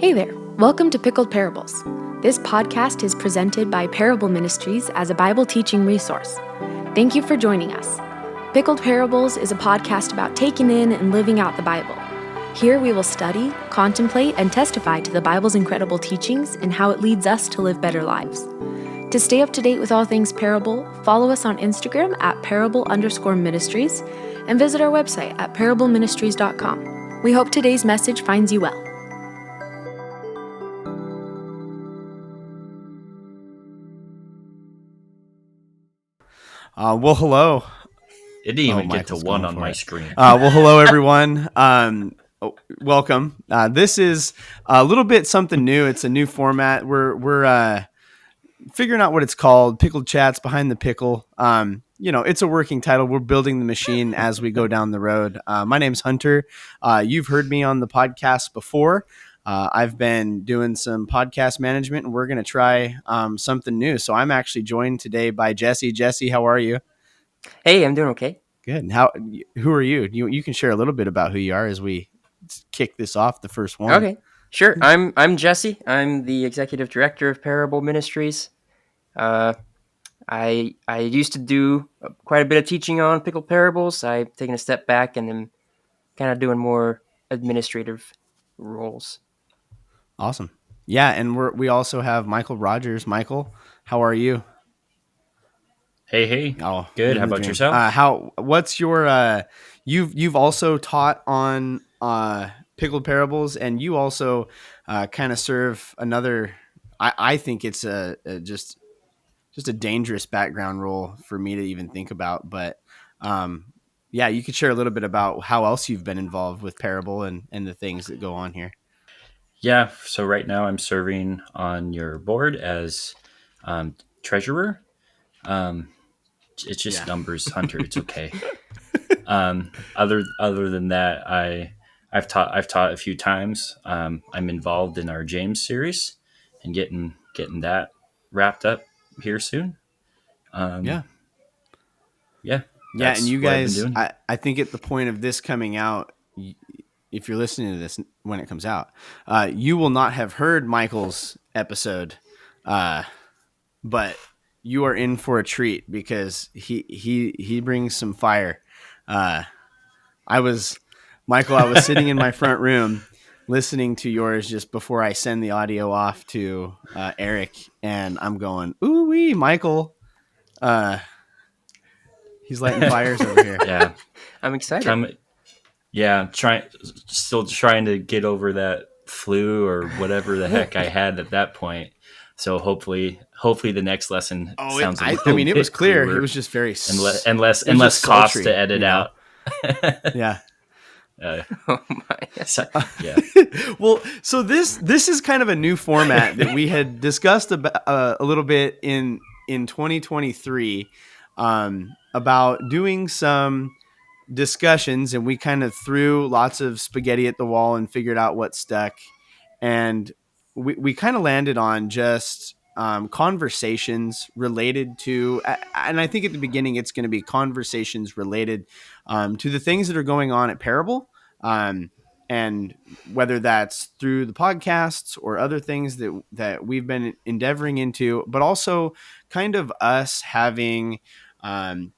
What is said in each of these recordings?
Hey there, welcome to Pickled Parables. This podcast is presented by Parable Ministries as a Bible teaching resource. Thank you for joining us. Pickled Parables is a podcast about taking in and living out the Bible. Here we will study, contemplate, and testify to the Bible's incredible teachings and how it leads us to live better lives. To stay up to date with all things Parable, follow us on Instagram at parable_ministries and visit our website at parableministries.com. We hope today's message finds you well. Hello. It didn't even get to one on my screen. Hello, everyone. Welcome. This is a little bit something new. It's a new format. We're figuring out what it's called. Pickled Chats Behind the Pickle. It's a working title. We're building the machine as we go down the road. My name's Hunter. You've heard me on the podcast before. I've been doing some podcast management, and we're going to try something new. So I'm actually joined today by Jesse. Jesse, how are you? Hey, I'm doing okay. Good. Who are you? You can share a little bit about who you are as we kick this off, the first one. Okay, sure. I'm Jesse. I'm the executive director of Parable Ministries. I used to do quite a bit of teaching on pickled parables. I've taken a step back and am kind of doing more administrative roles. Awesome. Yeah, and we also have Michael Rogers. Michael, how are you? Hey. Oh, good. How about yourself? What's your you've also taught on pickled parables, and you also kind of serve another. I think it's just a dangerous background role for me to even think about, but yeah, you could share a little bit about how else you've been involved with Parable and the things that go on here. Yeah. So right now I'm serving on your board as treasurer. It's just numbers, Hunter. It's okay. Other than that, I've taught a few times. I'm involved in our James series and getting that wrapped up here soon. Yeah. And you guys, I think at the point of this coming out, if you're listening to this when it comes out, you will not have heard Michael's episode, but you are in for a treat because he brings some fire. I was sitting in my front room listening to yours just before I send the audio off to Eric, and I'm going, ooh wee, Michael. He's lighting fires over here. Yeah, I'm excited. Still trying to get over that flu or whatever the heck I had at that point. So hopefully the next lesson sounds. I mean, it was clear. It was just very and less cost sultry, to edit out. Yeah. Oh my! Yeah. Well, so this is kind of a new format that we had discussed a little bit in 2023 about doing some discussions, and we kind of threw lots of spaghetti at the wall and figured out what stuck, and we kind of landed on just conversations related to, and I think at the beginning it's going to be conversations related to the things that are going on at Parable, and whether that's through the podcasts or other things that we've been endeavoring into, but also kind of us having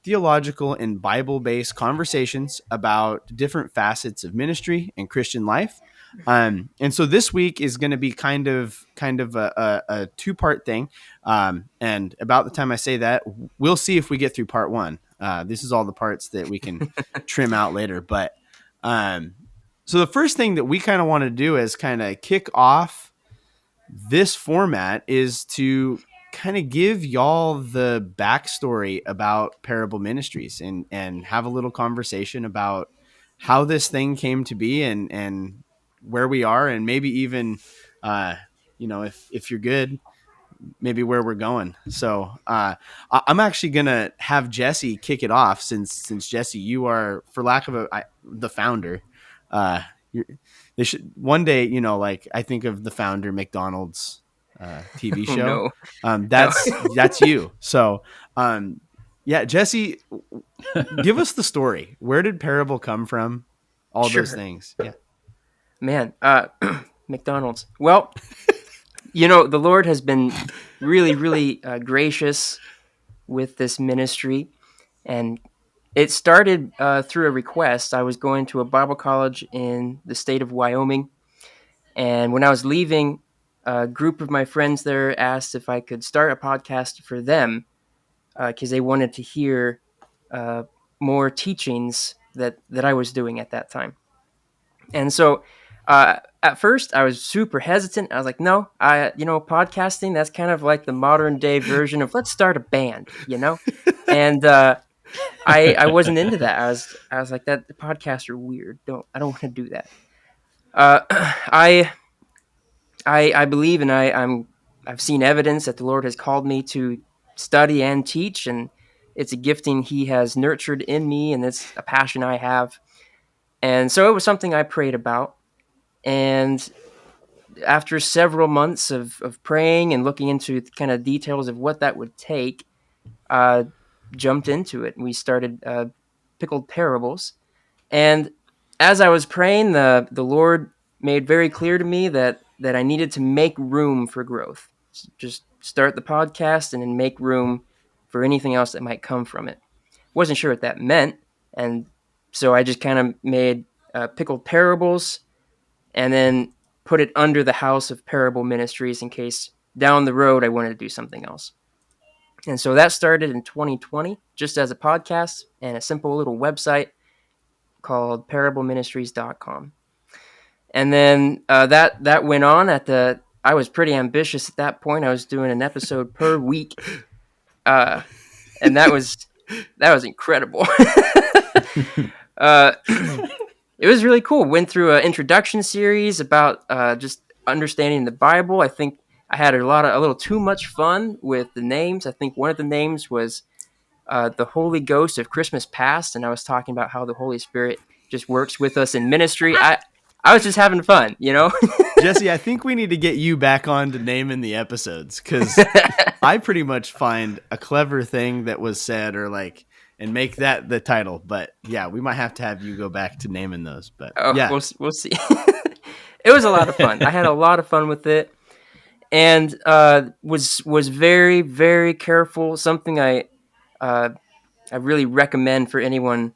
theological and Bible-based conversations about different facets of ministry and Christian life. And so this week is going to be kind of a two-part thing. And about the time I say that, we'll see if we get through part one. This is all the parts that we can trim out later. But so the first thing that we kind of want to do is kind of kick off this format is to kind of give y'all the backstory about Parable Ministries and have a little conversation about how this thing came to be and where we are, and maybe even, if you're good, maybe where we're going. So I'm actually going to have Jesse kick it off since Jesse, you are, for lack of the founder. They should one day, like I think of the founder McDonald's TV show. No. That's you. So, yeah, Jesse, give us the story. Where did Parable come from? All those things. Yeah, man. McDonald's. Well, the Lord has been really, really gracious with this ministry, and it started through a request. I was going to a Bible college in the state of Wyoming, and when I was leaving, a group of my friends there asked if I could start a podcast for them because they wanted to hear uh, more teachings that I was doing at that time. And so at first I was super hesitant. I was like, no, podcasting, that's kind of like the modern day version of let's start a band, And I wasn't into that. I was like, that the podcasts are weird. I don't want to do that. Uh, I believe, and I've seen evidence that the Lord has called me to study and teach, and it's a gifting He has nurtured in me, and it's a passion I have. And so it was something I prayed about. And after several months of praying and looking into kind of details of what that would take, jumped into it. And we started Pickled Parables. And as I was praying, the Lord made very clear to me that I needed to make room for growth. Just start the podcast and then make room for anything else that might come from it. Wasn't sure what that meant, and so I just kind of made Pickled Parables, and then put it under the house of Parable Ministries in case down the road I wanted to do something else. And so that started in 2020, just as a podcast and a simple little website called parableministries.com. And then that went on I was pretty ambitious at that point. I was doing an episode per week. And that was incredible. It was really cool. Went through an introduction series about just understanding the Bible. I think I had a little too much fun with the names. I think one of the names was the Holy Ghost of Christmas Past, and I was talking about how the Holy Spirit just works with us in ministry. I was just having fun, Jesse, I think we need to get you back on to naming the episodes, because I pretty much find a clever thing that was said and make that the title. But yeah, we might have to have you go back to naming those. But yeah, we'll see. It was a lot of fun. I had a lot of fun with it, and was very, very careful. Something I really recommend for anyone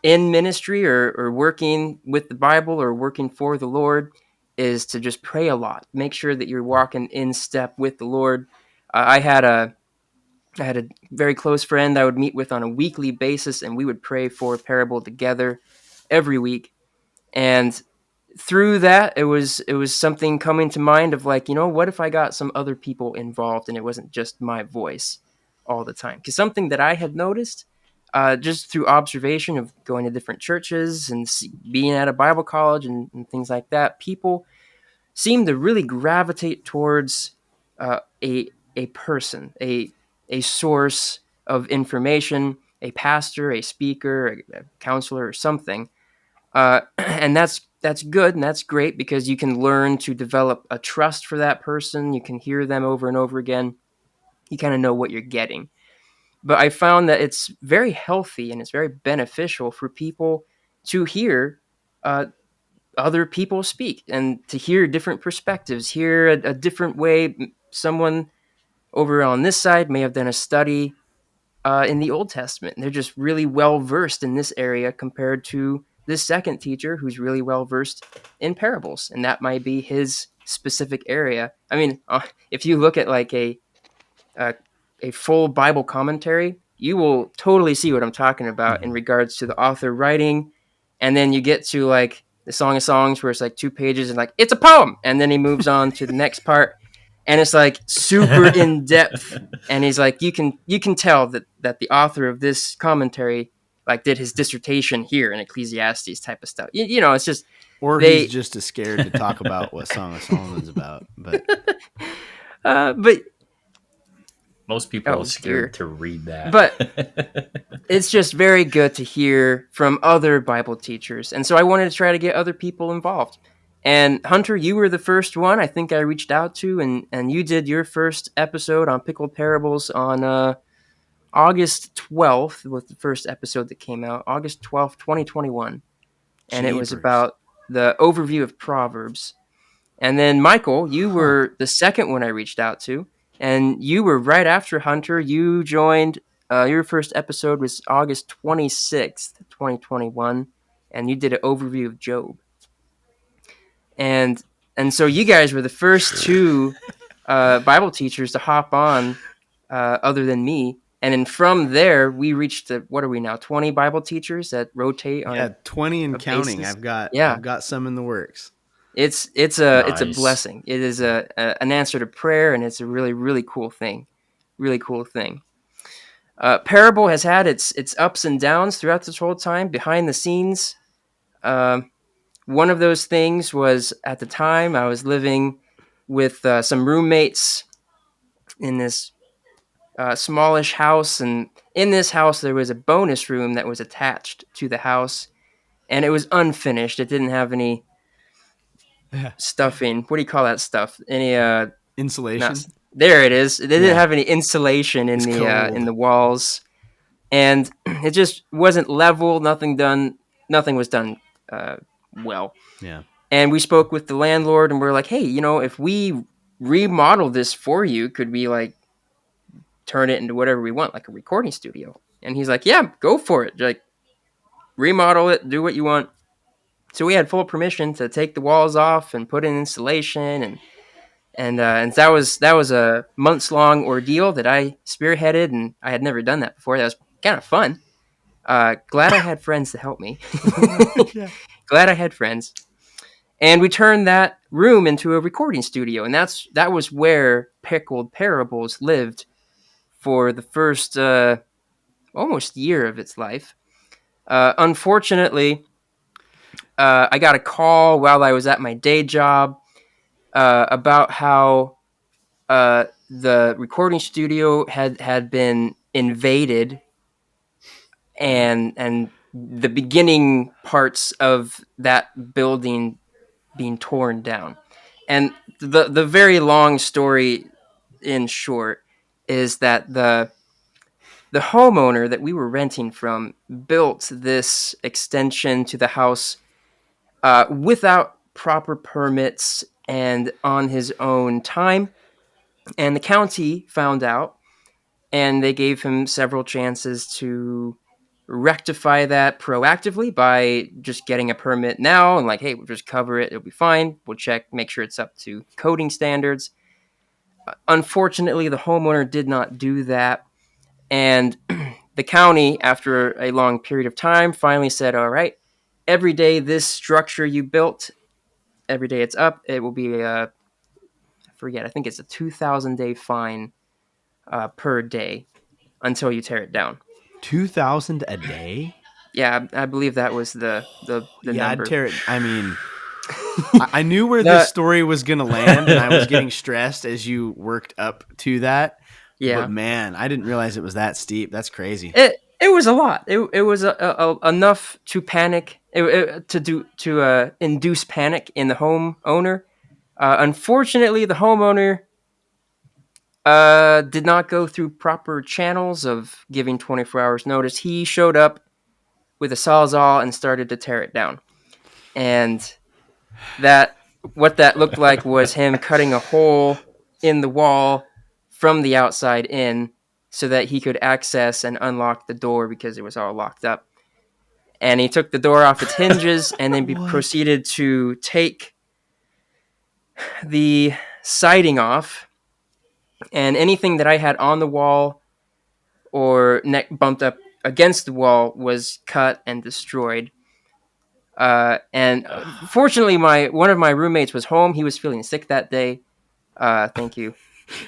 in ministry or working with the Bible or working for the Lord is to just pray a lot. Make sure that you're walking in step with the Lord. I had a very close friend I would meet with on a weekly basis, and we would pray for Parable together every week. And through that, it was something coming to mind of like, what if I got some other people involved and it wasn't just my voice all the time? Because something that I had noticed just through observation of going to different churches and being at a Bible college and things like that, people seem to really gravitate towards a person, a source of information, a pastor, a speaker, a counselor, or something. And that's good and that's great because you can learn to develop a trust for that person. You can hear them over and over again. You kind of know what you're getting. But I found that it's very healthy and it's very beneficial for people to hear other people speak and to hear different perspectives, hear a different way. Someone over on this side may have done a study in the Old Testament. And they're just really well versed in this area compared to this second teacher who's really well versed in parables, and that might be his specific area. I mean, if you look at like a full Bible commentary, you will totally see what I'm talking about in regards to the author writing. And then you get to like the Song of Songs where it's like 2 pages and like it's a poem, and then he moves on to the next part. And it's like super in depth, and he's like, you can tell that the author of this commentary like did his dissertation here in Ecclesiastes type of stuff. It's just he's just as scared to talk about what Song of Solomon's about. But most people are scared to read that. But it's just very good to hear from other Bible teachers, and so I wanted to try to get other people involved. And Hunter, you were the first one I think I reached out to, and you did your first episode on Pickled Parables on August 12th, was the first episode that came out, August 12th, 2021. And It was about the overview of Proverbs. And then Michael, you were the second one I reached out to, and you were right after Hunter. You joined. Your first episode was August 26th, 2021, and you did an overview of Job. And so you guys were the first two Bible teachers to hop on, other than me. And then from there, we reached what are we now? 20 Bible teachers that rotate on 20 and counting. basis. I've got some in the works. It's a Nice. blessing. It is an answer to prayer, and it's a really, really cool thing. Really cool thing. Parable has had its ups and downs throughout this whole time, behind the scenes. One of those things was, at the time, I was living with some roommates in this smallish house, and in this house there was a bonus room that was attached to the house, and it was unfinished. It didn't have any stuffing. What do you call that stuff? Any Insulation. There it is. It didn't have any insulation in It's the walls, and it just wasn't level. Nothing was done well. Yeah. And we spoke with the landlord, and we're like, hey, if we remodel this for you, could we like turn it into whatever we want, like a recording studio? And he's like, yeah, go for it. Like, remodel it, do what you want. So we had full permission to take the walls off and put in insulation, and that was a months-long ordeal that I spearheaded, and I had never done that before. That was kind of fun. Glad I had friends to help me. Glad I had friends. And we turned that room into a recording studio, and that was where Pickled Parables lived for the first almost year of its life. Unfortunately, I got a call while I was at my day job about how the recording studio had been invaded, and the beginning parts of that building being torn down. And the very long story, in short, is that the homeowner that we were renting from built this extension to the house without proper permits and on his own time. And the county found out, and they gave him several chances to rectify that proactively by just getting a permit now and like, hey, we'll just cover it. It'll be fine. We'll check, make sure it's up to coding standards. Unfortunately, the homeowner did not do that. And the county, after a long period of time, finally said, all right, every day this structure you built, every day it's up, it will be I think it's a 2,000-day fine per day until you tear it down. 2,000 a day? Yeah, I believe that was the Yeah, number. I'd tear it. I mean, I knew where this story was going to land, and I was getting stressed as you worked up to that. Yeah. But man, I didn't realize it was that steep. That's crazy. It was a lot. It was enough to panic, to induce panic in the homeowner. Unfortunately, the homeowner did not go through proper channels of giving 24 hours notice. He showed up with a sawzall and started to tear it down. And what that looked like was him cutting a hole in the wall from the outside in so that he could access and unlock the door because it was all locked up. And he took the door off its hinges and then proceeded to take the siding off, and anything that I had on the wall or bumped up against the wall was cut and destroyed. And fortunately, one of my roommates was home. He was feeling sick that day. Thank you,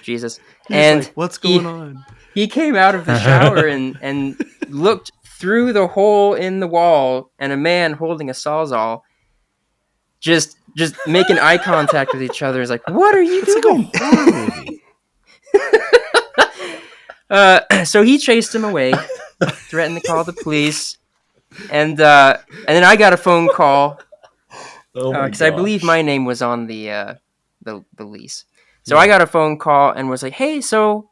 Jesus. And like, what's going on? He came out of the shower and looked through the hole in the wall, and a man holding a sawzall just making eye contact with each other is like, what are you doing? Like a horror movie. So he chased him away, threatened to call the police, and then I got a phone call because I believe my name was on the lease. So I got a phone call and was like, hey, so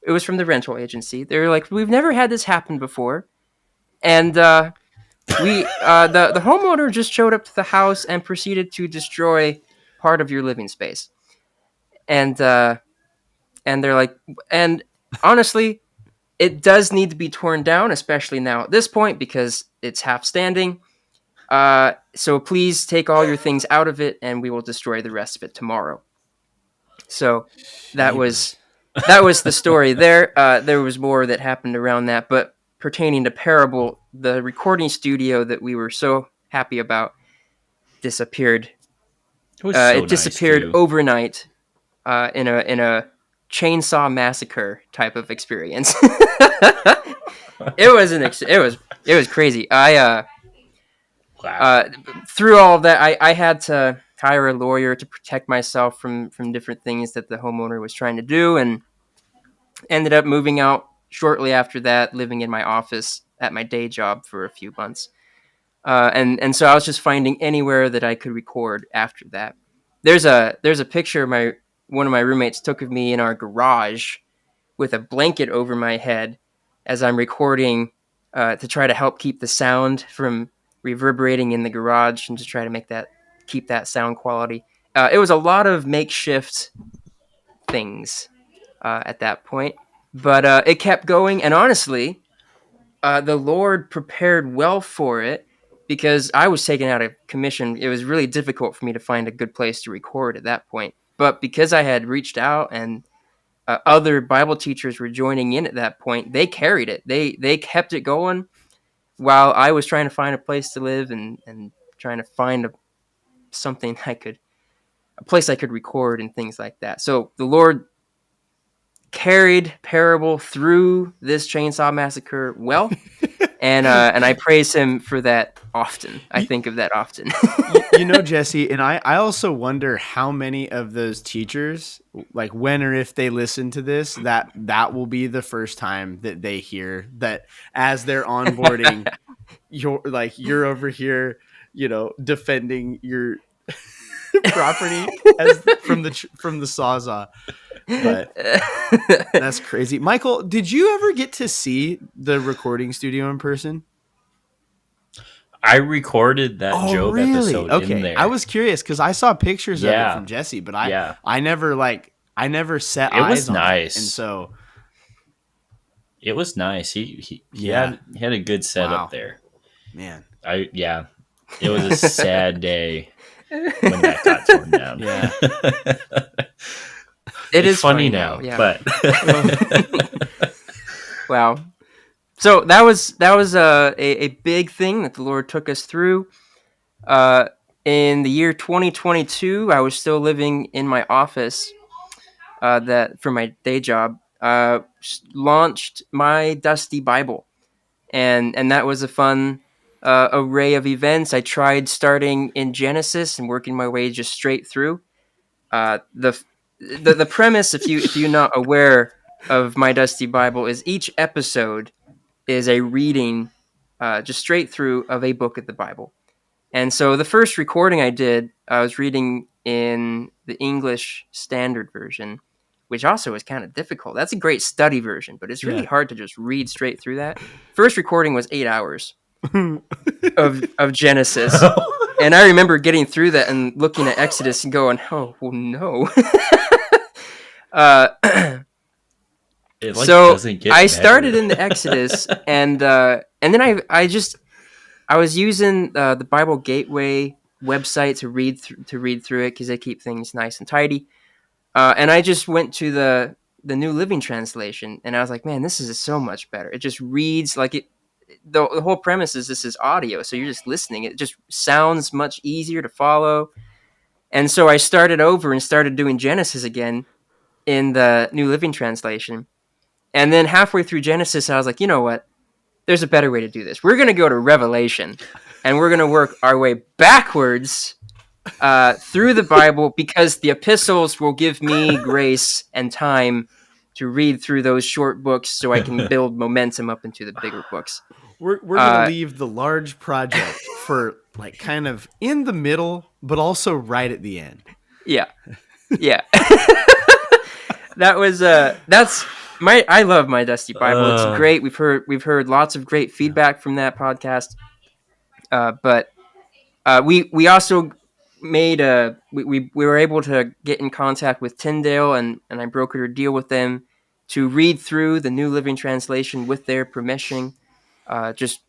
it was from the rental agency. They were like, we've never had this happen before, and the homeowner just showed up to the house and proceeded to destroy part of your living space. And they're like, and honestly, it does need to be torn down, especially now at this point because it's half standing. So please take all your things out of it, and we will destroy the rest of it tomorrow. So that was the story there. There was more that happened around that, but pertaining to Parable, the recording studio that we were so happy about disappeared. It disappeared overnight in a chainsaw massacre type of experience. It was crazy. Through all of that, I had to hire a lawyer to protect myself from different things that the homeowner was trying to do, and ended up moving out shortly after that, living in my office at my day job for a few months. And so I was just finding anywhere that I could record after that. There's a picture one of my roommates took of me in our garage with a blanket over my head as I'm recording to try to help keep the sound from reverberating in the garage and to try to keep that sound quality. It was a lot of makeshift things at that point, but it kept going. And honestly, the Lord prepared well for it because I was taken out of commission. It was really difficult for me to find a good place to record at that point. But because I had reached out and other Bible teachers were joining in at that point, they carried it. They kept it going while I was trying to find a place to live and trying to find a place I could record and things like that. So the Lord carried Parable through this chainsaw massacre well. And I praise him for that often. I think of that often. Jesse, and I also wonder how many of those teachers, like when or if they listen to this, that will be the first time that they hear that as they're onboarding, you're over here, defending your property from the Sawzall. But that's crazy. Michael, did you ever get to see the recording studio in person? I recorded that Job episode in there. I was curious because I saw pictures of it from Jesse, but I never set eyes on it. And so it was nice. He had a good setup there. Man. It was a sad day when that got torn down. Yeah. It's funny now, but wow. So that was a big thing that the Lord took us through. In the year 2022, I was still living in my office that for my day job. Launched my Dusty Bible, and that was a fun array of events. I tried starting in Genesis and working my way just straight through. The premise, if you're not aware of my Dusty Bible, is each episode is a reading just straight through of a book of the Bible. And so the first recording I did, I was reading in the English Standard Version, which also is kind of difficult. That's a great study version, but it's really hard to just read straight through that. First recording was 8 hours of Genesis. And I remember getting through that and looking at Exodus and going, oh, well, no. So I started in the Exodus, and then I was using the Bible Gateway website to read through it because they keep things nice and tidy. And I just went to the New Living Translation, and I was like, man, this is so much better. It just reads like it. The whole premise is this is audio, so you're just listening. It just sounds much easier to follow. And so I started over and started doing Genesis again in the New Living Translation. And then halfway through Genesis, I was like, you know what? There's a better way to do this. We're going to go to Revelation, and we're going to work our way backwards through the Bible because the epistles will give me grace and time to read through those short books so I can build momentum up into the bigger books. We're going to leave the large project for like kind of in the middle, but also right at the end. Yeah. I love my Dusty Bible. It's great. We've heard lots of great feedback from that podcast. But we also we were able to get in contact with Tyndale, and I brokered a deal with them to read through the New Living Translation with their permission. Just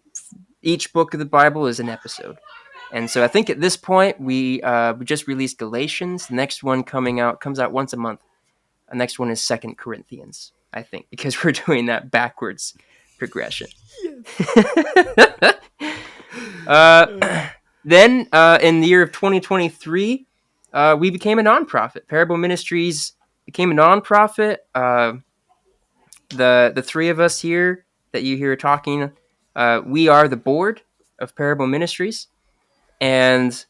each book of the Bible is an episode. And so I think at this point we just released Galatians. The next one comes out once a month. The next one is Second Corinthians, I think, because we're doing that backwards progression. Then in the year of 2023, we became a nonprofit. Parable Ministries became a nonprofit. The three of us here that you hear talking, we are the board of Parable Ministries, and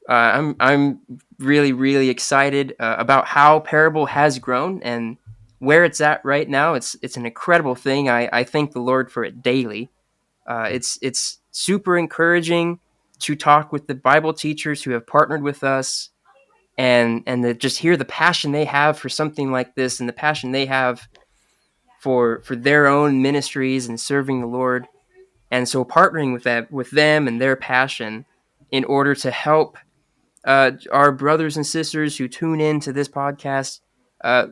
I'm really, really excited about how Parable has grown and where it's at right now. It's an incredible thing. I thank the Lord for it daily. It's super encouraging to talk with the Bible teachers who have partnered with us, and to just hear the passion they have for something like this, and the passion they have for their own ministries and serving the Lord. And so partnering with them and their passion in order to help our brothers and sisters who tune in to this podcast uh,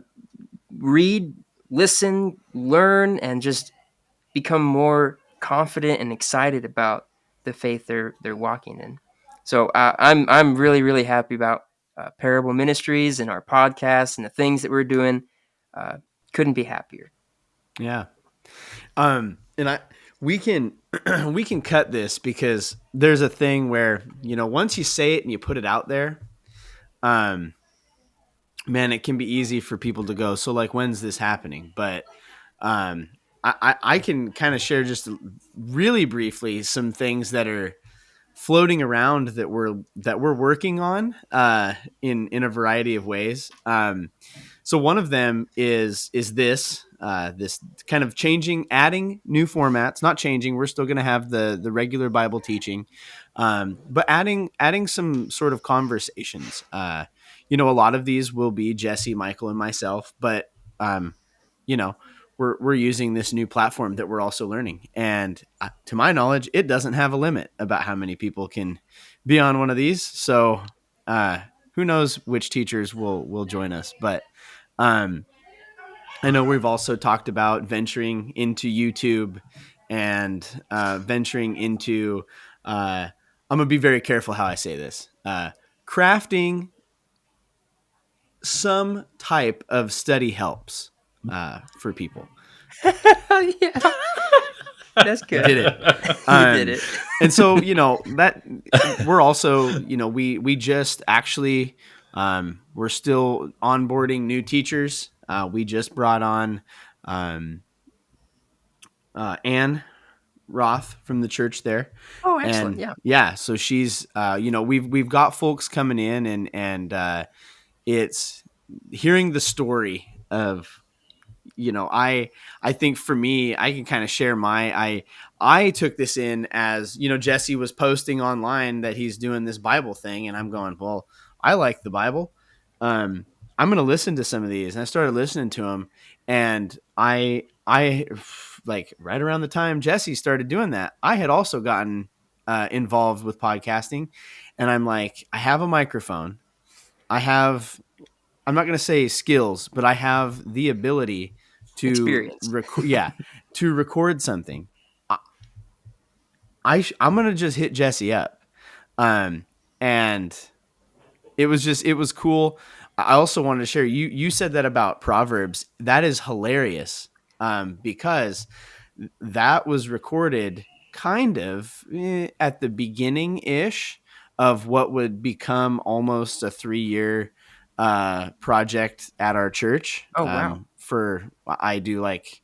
read, listen, learn, and just become more confident and excited about the faith they're walking in. So I'm really, really happy about Parable Ministries and our podcast and the things that we're doing. Uh, couldn't be happier. Yeah. And we can we can cut this because there's a thing where, once you say it and you put it out there, man, it can be easy for people to go, so like, when's this happening? But I can kind of share just really briefly some things that are floating around that we're working on in a variety of ways. So one of them is this kind of adding new formats, not changing. We're still going to have the regular Bible teaching, but adding some sort of conversations. A lot of these will be Jesse, Michael, and myself, but we're using this new platform that we're also learning. And to my knowledge, it doesn't have a limit about how many people can be on one of these. So who knows which teachers will join us, but I know we've also talked about venturing into YouTube and venturing into, I'm going to be very careful how I say this, crafting some type of study helps for people. Yeah. That's good. Did it. You did it. And so, that we're also, we just actually, we're still onboarding new teachers. We just brought on Ann Roth from the church there. Oh, excellent. And yeah. So she's, we've got folks coming in and it's hearing the story of, I think for me, I can kind of share I took this in as, Jesse was posting online that he's doing this Bible thing, and I'm going, well, I like the Bible. I'm going to listen to some of these. And I started listening to them, and I like right around the time Jesse started doing that, I had also gotten involved with podcasting, and I'm like, I have a microphone. I'm not going to say skills, but I have the ability to experience. To record something. I'm going to just hit Jesse up. And it was cool. I also wanted to share, you said that about Proverbs. That is hilarious. Because that was recorded kind of at the beginning ish of what would become almost a 3-year project at our church. Oh, wow. I do like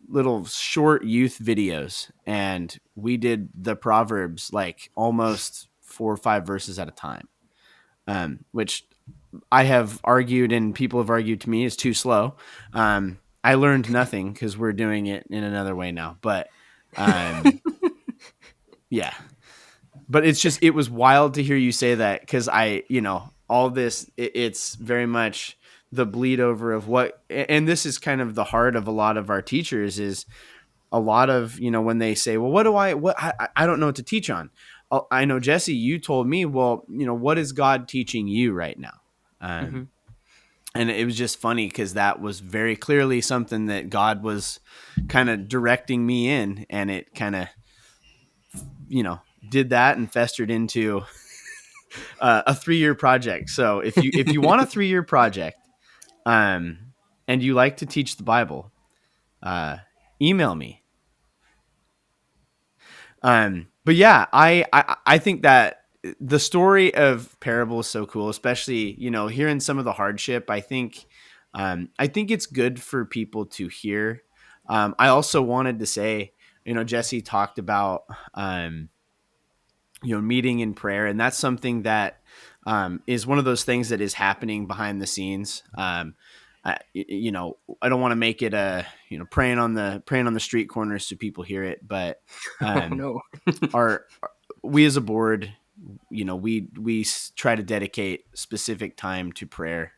little short youth videos, and we did the Proverbs like almost 4 or 5 verses at a time, which I have argued and people have argued to me is too slow. I learned nothing because we're doing it in another way now, but yeah. But it was wild to hear you say that, because all this, it's very much the bleed over of and this is kind of the heart of a lot of our teachers, is a lot of, when they say, well, I don't know what to teach on. I know, Jesse, you told me, well, what is God teaching you right now? Mm-hmm. And it was just funny because that was very clearly something that God was kind of directing me in, and it kind of, did that and festered into a 3-year project. So if you want a 3-year project, and you like to teach the Bible, email me. But yeah, I think that the story of Parable is so cool, especially, hearing some of the hardship. I think it's good for people to hear. I also wanted to say, Jesse talked about, meeting in prayer. And that's something that is one of those things that is happening behind the scenes. I don't want to make it praying on the street corners so people hear it, but Oh no. our we as a board, we try to dedicate specific time to prayer.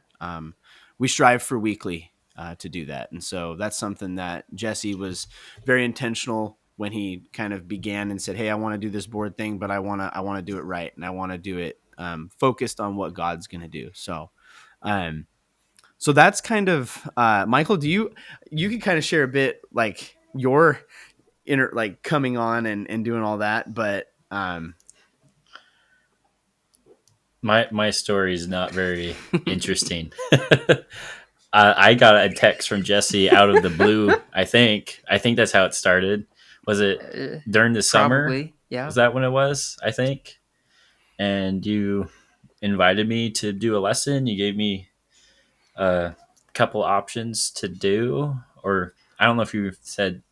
We strive for weekly to do that, and so that's something that Jesse was very intentional when he kind of began and said, "Hey, I want to do this board thing, but I want to do it right, and I want to do it focused on what God's going to do." Um, so that's kind of Michael. You can kind of share a bit like your like coming on and doing all that, but My story is not very interesting. I got a text from Jesse out of the blue. I think that's how it started. Was it during the summer? Probably, yeah. Was that when it was? I think. And you invited me to do a lesson. You gave me a couple options to do, or I don't know if you said.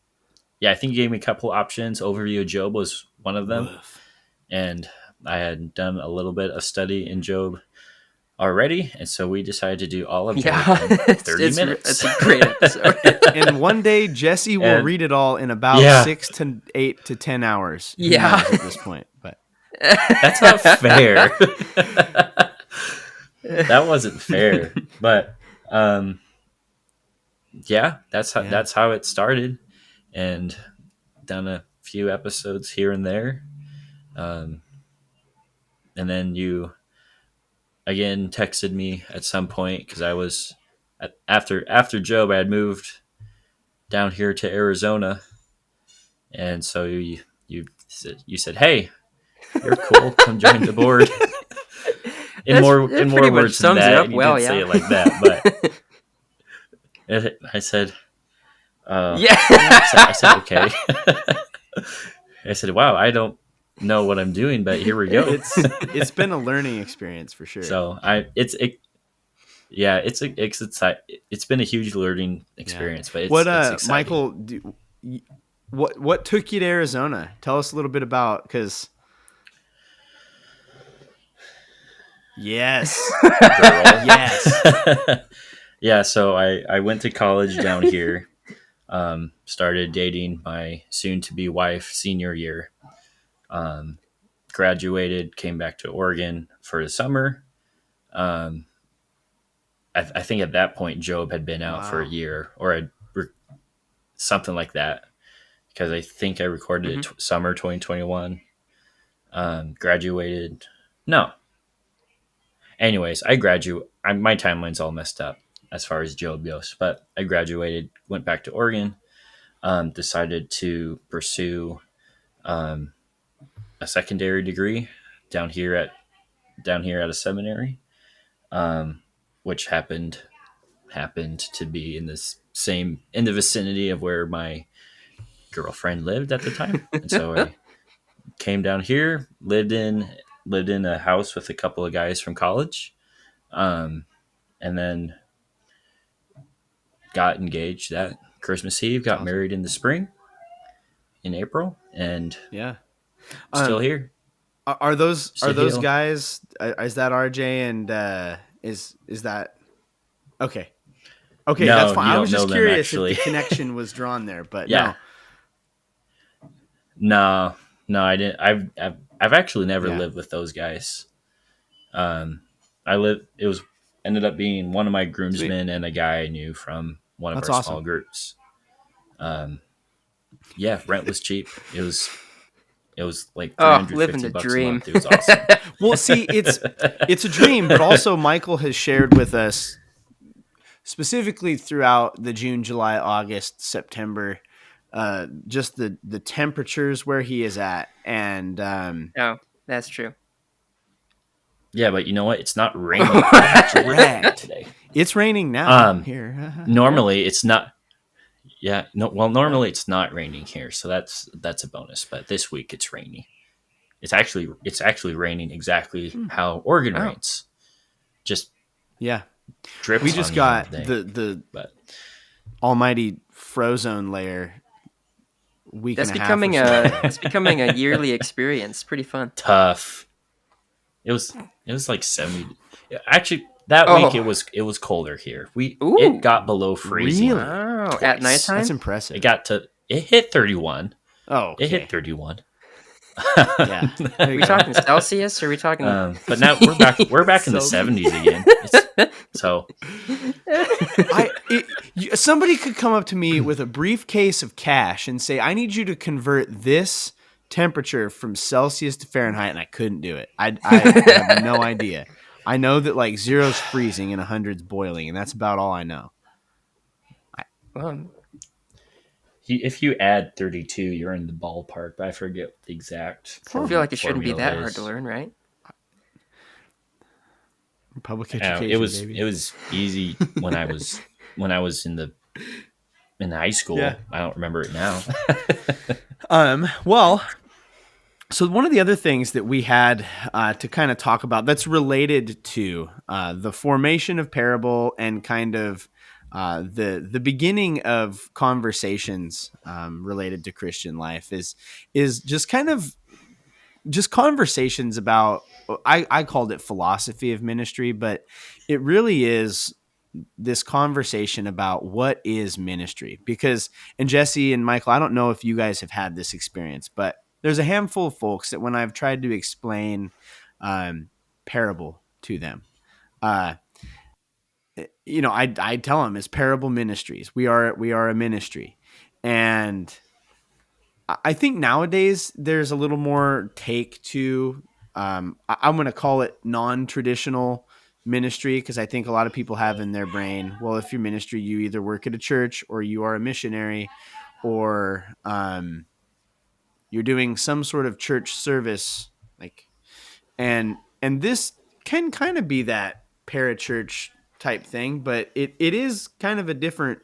Yeah, I think you gave me a couple options. Overview of Job was one of them, woof. and I had done a little bit of study in Job already, and so we decided to do all of Job Yeah, in 30 minutes. It's a great episode. And one day Jesse will read it all in about Yeah. 6 to 8 to 10 hours. Who Yeah. knows at this point, but That's not fair. That wasn't fair. But yeah, that's how it started, and done a few episodes here and there. And then you again texted me at some point because I was after Job, I had moved down here to Arizona, and so you said, "Hey, you're cool. Come join the board." In more words than that, and you didn't say it like that, but I said, Yeah. I said okay. I said, "Wow, I don't know what I'm doing, but here we go." it's been a learning experience for sure. So it's been a huge learning experience. But it's exciting. Michael, what took you to Arizona? Tell us a little bit about, because yes, yes, yeah. So I went to college down here. Started dating my soon-to-be wife senior year. Graduated, came back to Oregon for the summer. I think at that point Job had been out for a year or something like that, because I think I recorded it summer 2021. Graduated. No. Anyways, I graduate. My timeline's all messed up as far as Job goes, but I graduated, went back to Oregon, decided to pursue a secondary degree down here at a seminary, which happened to be in the vicinity of where my girlfriend lived at the time. And so I came down here, lived in a house with a couple of guys from college, and then got engaged that Christmas Eve, got married in the spring, in April, and yeah, still here. Are those guys? Is that RJ and is that okay? Okay, No, that's fine. you I was don't just know them, curious actually. if the connection was drawn there, but Yeah. No, I didn't. I've actually never lived with those guys. It ended up being one of my groomsmen and a guy I knew from one of That's our awesome. small groups. Yeah, rent was cheap. It was It was like Oh, living the $350 a dream. month. It was awesome. Well, see, it's a dream, but also Michael has shared with us specifically throughout the June, July, August, September, just the temperatures where he is at, and Oh, that's true. Yeah, but you know what? It's not raining actually Correct. today. It's raining now Um, here. Normally it's not. Yeah, no. Well, normally it's not raining here, so that's a bonus. But this week it's rainy. It's actually raining exactly how Oregon Oh. rains. Just Yeah, drips we just on you all got day. the But almighty frozone layer week That's and a half or becoming so. that's becoming a yearly experience. Pretty fun. tough. It was like 70. Actually, that week Oh. it was colder here. Ooh. It got below freezing. Really? Wow. Twice. At nighttime? That's impressive. It hit 31. Oh, It okay. hit 31. Yeah. There Are you we go. talking Celsius or are we talking But now we're back in the So- 70s again. So Somebody could come up to me with a briefcase of cash and say, "I need you to convert this temperature from Celsius to Fahrenheit," and I couldn't do it. I have no idea. I know that like 0's freezing and 100's boiling, and that's about all I know. Well, if you add 32, you're in the ballpark. But I forget the exact. I feel like it shouldn't be formula that hard is. to learn, right? Public Yeah, education. it baby. was easy when I was in high school. Yeah. I don't remember it now. Well, so one of the other things that we had to kind of talk about that's related to the formation of Parable and kind of the beginning of conversations related to Christian life is just kind of just conversations about, I called it philosophy of ministry, but it really is this conversation about what is ministry. Because, and Jesse and Michael, I don't know if you guys have had this experience, but there's a handful of folks that when I've tried to explain Parable to them, I tell them it's Parable Ministries. We are a ministry. And I think nowadays there's a little more take to, I'm going to call it non-traditional ministry, because I think a lot of people have in their brain, well, if you're ministry, you either work at a church or you are a missionary, or you're doing some sort of church service, like, and this can kind of be that parachurch type thing, but it is kind of a different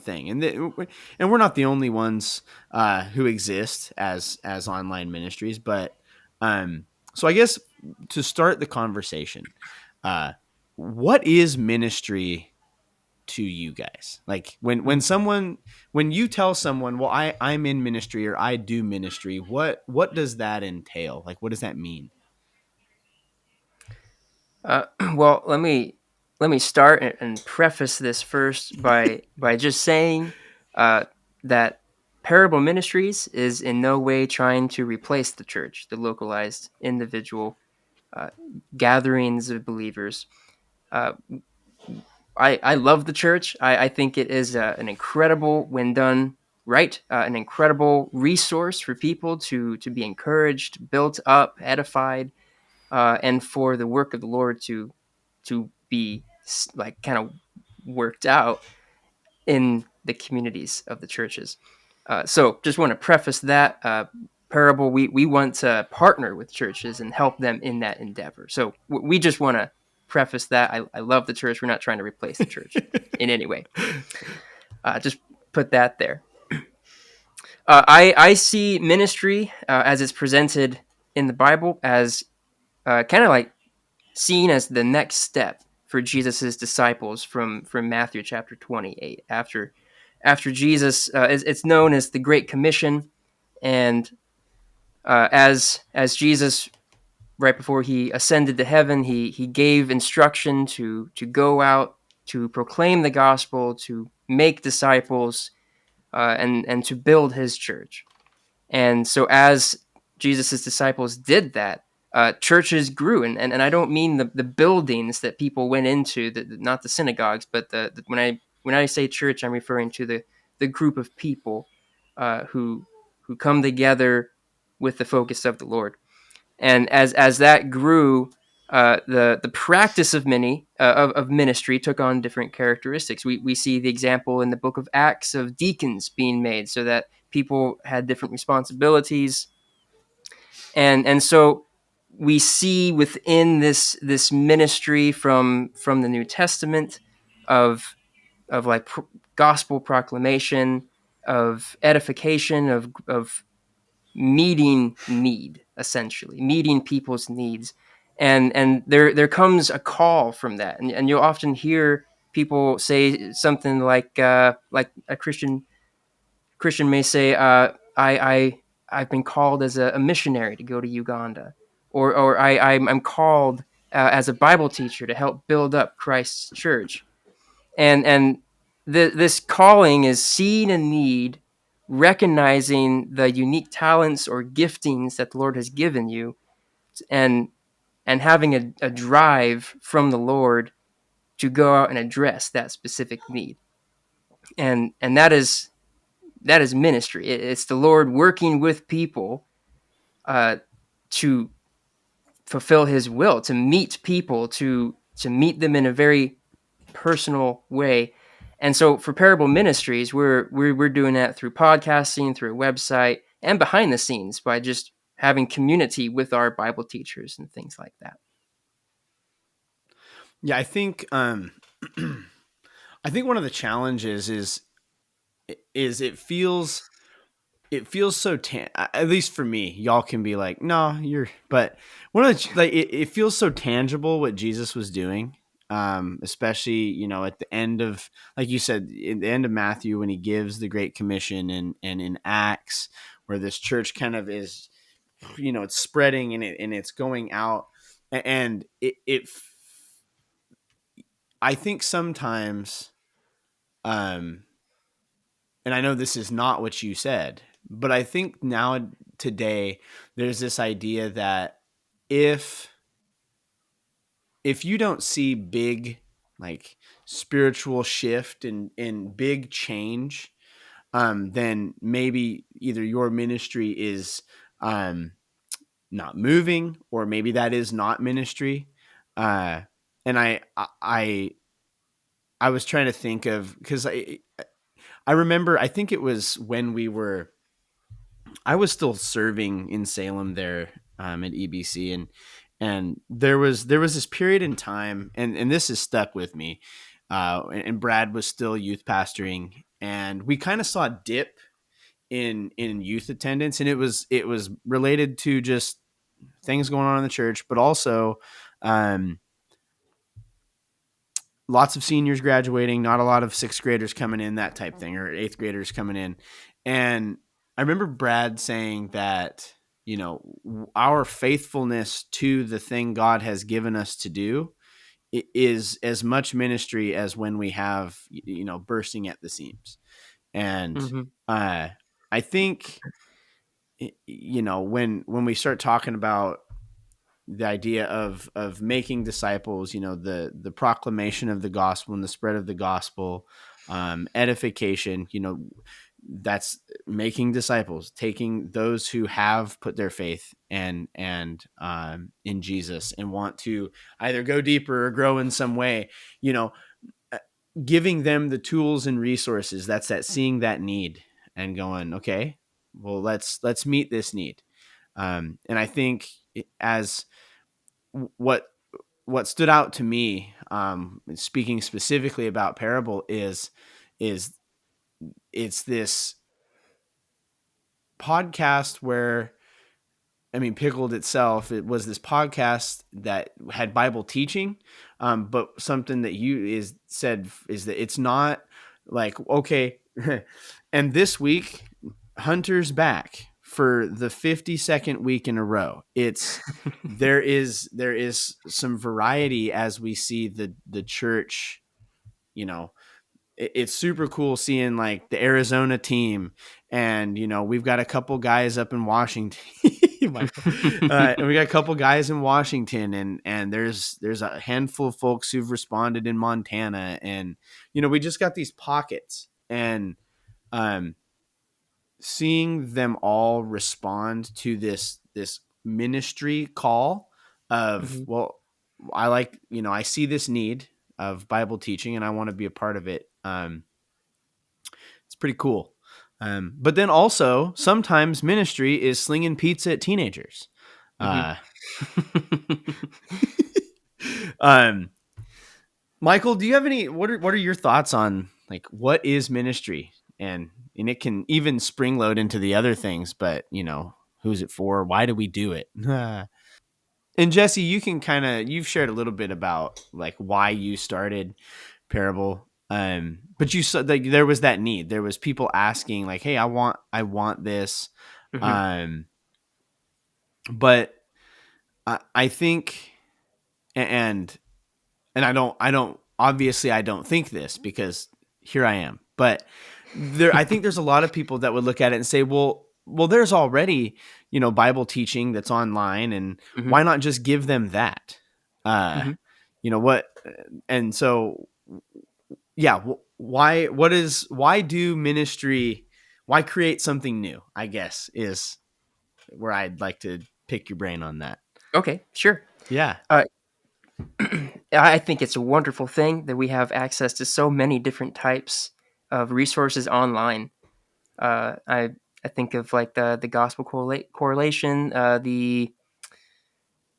thing, and we're not the only ones who exist as online ministries, but so I guess to start the conversation, what is ministry to you guys? Like when you tell someone, well, I'm in ministry or I do ministry, what does that entail? Like, what does that mean? Well, let me start and preface this first by just saying that Parable Ministries is in no way trying to replace the church, the localized individual gatherings of believers. Uh, I love the church. I think it is an incredible, when done right, an incredible resource for people to be encouraged, built up, edified, and for the work of the Lord to be like kind of worked out in the communities of the churches. So just want to preface that Parable. We want to partner with churches and help them in that endeavor. So we just want to preface that. I love the church. We're not trying to replace the church in any way. Just put that there. I see ministry as it's presented in the Bible as kind of like seen as the next step for Jesus's disciples from Matthew chapter 28. After Jesus, it's known as the Great Commission, and as Jesus, right before he ascended to heaven, he gave instruction to go out to proclaim the gospel, to make disciples, and to build his church. And so as Jesus' disciples did that, churches grew. And I don't mean the buildings that people went into, not the synagogues, but when I say church, I'm referring to the group of people who come together with the focus of the Lord. And as that grew, the practice of of ministry took on different characteristics. We see the example in the book of Acts of deacons being made, so that people had different responsibilities, and so we see within this ministry from the New Testament of like gospel proclamation, of edification, of meeting need, essentially meeting people's needs, and there comes a call from that, and you'll often hear people say something like a Christian may say, I've been called as a missionary to go to Uganda, or I'm called as a Bible teacher to help build up Christ's church, and this calling is seeing a need, recognizing the unique talents or giftings that the Lord has given you, and having a drive from the Lord to go out and address that specific need, and that is ministry. It's the Lord working with people to fulfill His will, to meet people, to meet them in a very personal way. And so for Parable Ministries, we're doing that through podcasting, through a website, and behind the scenes by just having community with our Bible teachers and things like that. Yeah, I think I think one of the challenges is it feels so at least for me. Y'all can be like, no, but one of the like it feels so tangible what Jesus was doing, especially at the end of, like you said, in the end of Matthew when he gives the Great Commission, and in Acts where this church kind of is, it's spreading and it's going out, and I think sometimes, um, and I know this is not what you said, but I think today there's this idea that if you don't see big, like, spiritual shift and big change, then maybe either your ministry is not moving, or maybe that is not ministry. And I was trying to think of, because I remember, I think it was when I was still serving in Salem there, at EBC, and there was this period in time, and this has stuck with me. And Brad was still youth pastoring, and we kind of saw a dip in youth attendance, and it was related to just things going on in the church, but also, um, lots of seniors graduating, not a lot of sixth graders coming in, that type thing, or eighth graders coming in. And I remember Brad saying that, our faithfulness to the thing God has given us to do is as much ministry as when we have, bursting at the seams. And Mm-hmm. I think, when we start talking about the idea of making disciples, the proclamation of the gospel and the spread of the gospel, edification, that's making disciples, taking those who have put their faith in Jesus and want to either go deeper or grow in some way, uh, giving them the tools and resources. That's that seeing that need and going, okay, well, let's meet this need. And I think as what stood out to me, speaking specifically about Parable, is it's this podcast where, I mean, Pickled itself, it was this podcast that had Bible teaching, but something that said is that it's not like, okay, and this week Hunter's back for the 52nd week in a row. There is some variety as we see the church, it's super cool seeing like the Arizona team, and we've got a couple guys up in Washington. Michael. And we got a couple guys in Washington, and there's a handful of folks who've responded in Montana, and we just got these pockets, and seeing them all respond to this ministry call of, Hmm. well, I see this need of Bible teaching and I want to be a part of it. It's pretty cool. But then also sometimes ministry is slinging pizza at teenagers. Hmm. Uh, um, Michael, do you have any, what are your thoughts on like, what is ministry? And it can even spring load into the other things, but who's it for? Why do we do it? And Jesse, you can you've shared a little bit about like why you started Parable. But you saw like there was that need. There was people asking like, "Hey, I want this." Hmm. Um, but I think, and I don't obviously I don't think this because here I am. But I think there's a lot of people that would look at it and say, well, there's already, Bible teaching that's online, and Hmm. why not just give them that? Uh, Hmm. what? And so, yeah, why do ministry, why create something new, I guess, is where I'd like to pick your brain on that. Okay, sure. Yeah. Uh, I think it's a wonderful thing that we have access to so many different types of resources online. I think of like the gospel correlation,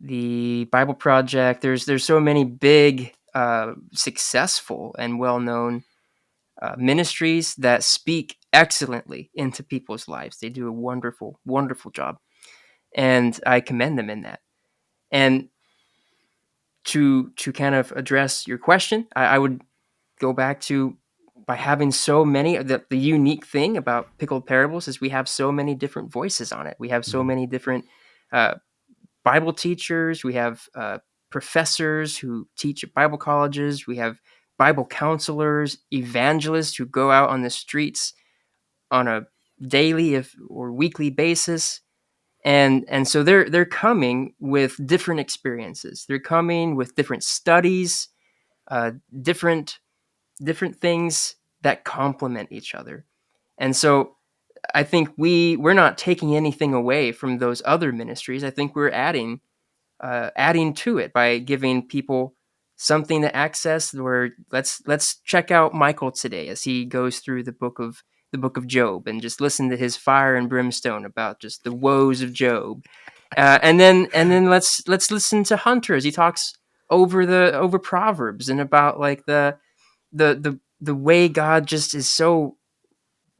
the Bible Project. There's so many big, successful, and well known ministries that speak excellently into people's lives. They do a wonderful, wonderful job, and I commend them in that. And to kind of address your question, I would go back to, by having so many, the unique thing about Pickled Parables is we have so many different voices on it. We have so Mhm. many different uh, Bible teachers. We have professors who teach at Bible colleges. We have Bible counselors, evangelists who go out on the streets on a daily or weekly basis. And so they're coming with different experiences. They're coming with different studies, uh, different different things that complement each other. And so I think we're not taking anything away from those other ministries. I think we're adding to it by giving people something to access. Where let's check out Michael today as he goes through the book of Job, and just listen to his fire and brimstone about just the woes of Job. And then let's listen to Hunter as he talks over Proverbs and about like the way God just is so,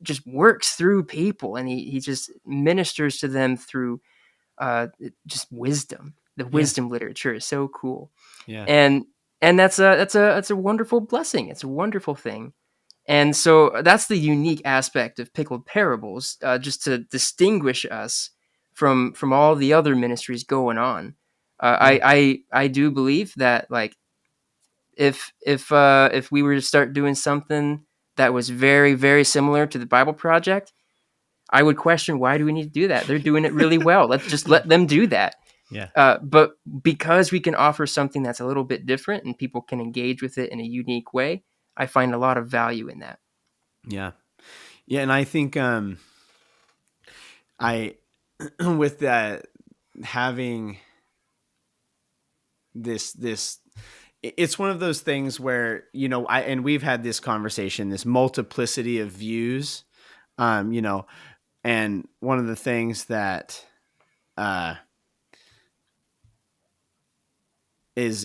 just works through people, and he just ministers to them through uh, just wisdom. The Yeah. wisdom literature is so cool, Yeah. and that's a wonderful blessing. It's a wonderful thing, and so that's the unique aspect of Pickled Parables, just to distinguish us from all the other ministries going on. Yeah. I do believe that, like, if we were to start doing something that was very, very similar to the Bible Project, I would question, why do we need to do that? They're doing it really well. Let's just let them do that. Yeah. But because we can offer something that's a little bit different and people can engage with it in a unique way, I find a lot of value in that. Yeah. Yeah. And I think, I, with that, having this, it's one of those things where, and we've had this conversation, this multiplicity of views, um, you know, and one of the things that, uh,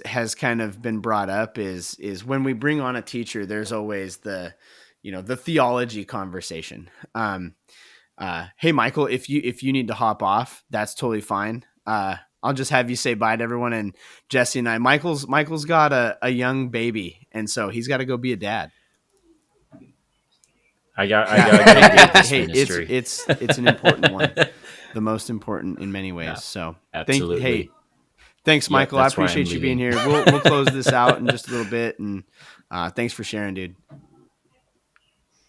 has kind of been brought up is when we bring on a teacher, there's always the theology conversation. Hey Michael, if you need to hop off, that's totally fine. I'll just have you say bye to everyone, and Jesse and I. Michael's got a young baby, and so he's got to go be a dad. I got Yeah. a great Hey, at this hey, ministry. it's an important one, the most important in many ways. Yeah, So absolutely. hey, thanks, Yep, Michael. I that's why I'm appreciate you being leaving. here. We'll close this out in just a little bit, and thanks for sharing, dude.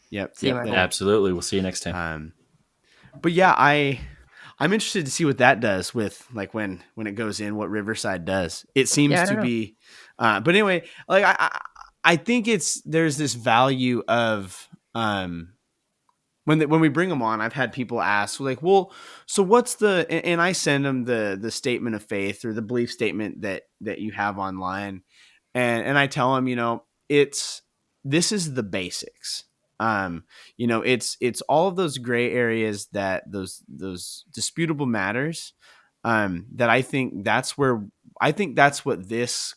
Yep, See you, yep. Michael. Absolutely. We'll see you next time. But yeah, I'm interested to see what that does with like when it goes in, what Riverside does. It Yeah, seems I to don't know. be, but anyway, like I think there's this value of when we bring them on, I've had people ask like, well, so what's and I send them the statement of faith or the belief statement that you have online. And I tell them, this is the basics. It's all of those gray areas, that those disputable matters. That I think that's what these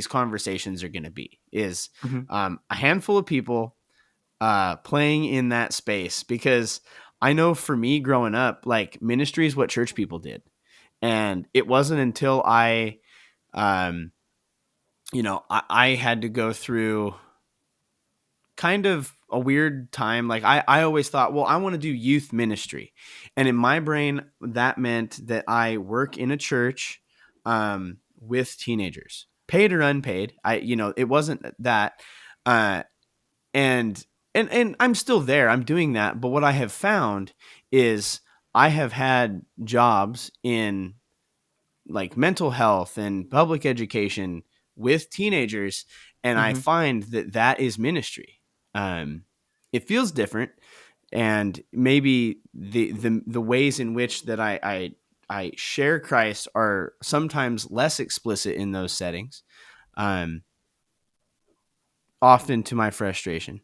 conversations are going to be, is a handful of people playing in that space. Because I know for me growing up, like, ministry is what church people did. And it wasn't until I had to go through kind of a weird time. Like, I always thought, well, I want to do youth ministry. And in my brain, that meant that I work in a church with teenagers, paid or unpaid. It wasn't that. And I'm still there. I'm doing that. But what I have found is I have had jobs in like mental health and public education with teenagers, and I find that is ministry. It feels different, and maybe the ways in which that I share Christ are sometimes less explicit in those settings, often to my frustration.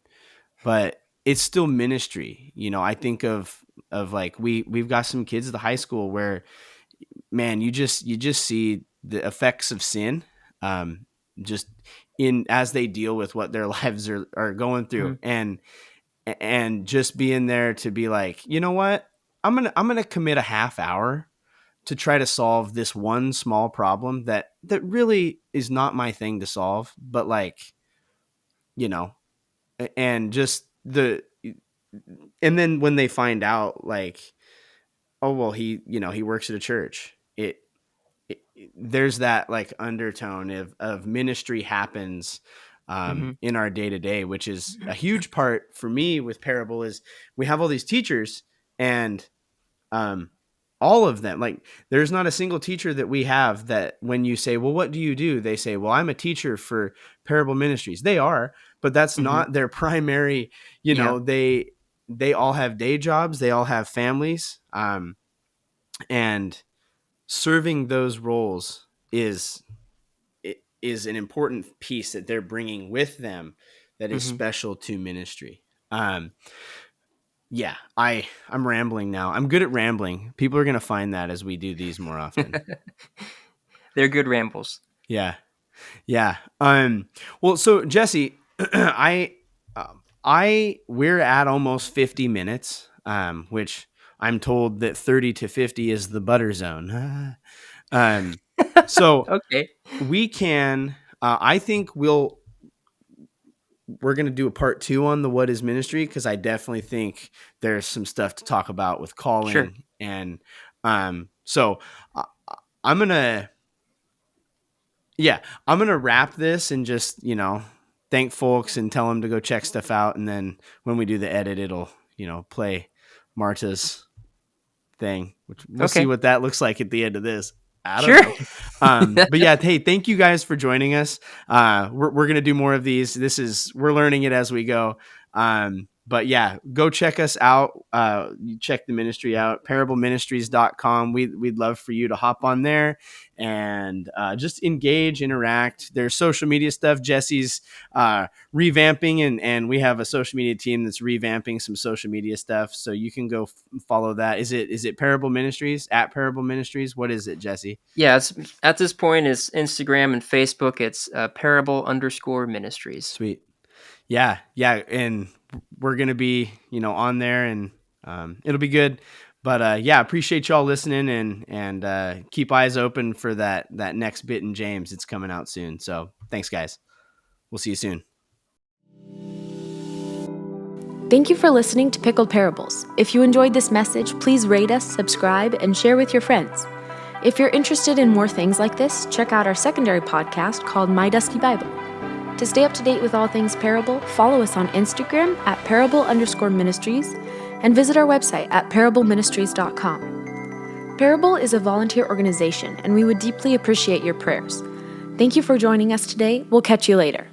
But it's still ministry. I think of like we've got some kids at the high school where, man, you just see the effects of sin, just in as they deal with what their lives are going through, and just being there to be like, you know what, I'm gonna commit a half hour to try to solve this one small problem that really is not my thing to solve, but like, and just and then when they find out, like, oh, well, he works at a church, there's that like undertone of ministry happens in our day to day, which is a huge part for me with Parable. Is we have all these teachers, and all of them, like, there's not a single teacher that we have that when you say, well, what do you do? They say, well, I'm a teacher for Parable Ministries. They are, but that's not their primary, they all have day jobs. They all have families. And serving those roles is an important piece that they're bringing with them that is special to ministry. Yeah, I'm rambling now. I'm good at rambling. People are going to find that as we do these more often. They're good rambles. Yeah. Yeah. Well, so Jesse, we're at almost 50 minutes, which I'm told that 30 to 50 is the butter zone. So Okay. we can, I think we're going to do a part 2 on the what is ministry, because I definitely think there's some stuff to talk about with calling. Sure. And so I'm going to wrap this and just, thank folks and tell them to go check stuff out. And then when we do the edit, it'll, play Marta's thing, which we'll see what that looks like at the end of this. I don't know. But yeah, hey, thank you guys for joining us. We're going to do more of these. We're learning it as we go. But yeah, go check us out. Check the ministry out, parableministries.com. We'd love for you to hop on there and just engage, interact. There's social media stuff. Jesse's revamping, and we have a social media team that's revamping some social media stuff. So you can go follow that. Is it Parable Ministries, at Parable Ministries? What is it, Jesse? Yeah, it's at this point it's Instagram and Facebook. It's Parable_Ministries. Sweet. Yeah. And we're going to be, on there, and it'll be good. But appreciate y'all listening, and keep eyes open for that next bit in James. It's coming out soon. So thanks, guys. We'll see you soon. Thank you for listening to Pickled Parables. If you enjoyed this message, please rate us, subscribe, and share with your friends. If you're interested in more things like this, check out our secondary podcast called My Dusty Bible. To stay up to date with all things Parable, follow us on Instagram at Parable_Ministries and visit our website at parableministries.com. Parable is a volunteer organization, and we would deeply appreciate your prayers. Thank you for joining us today. We'll catch you later.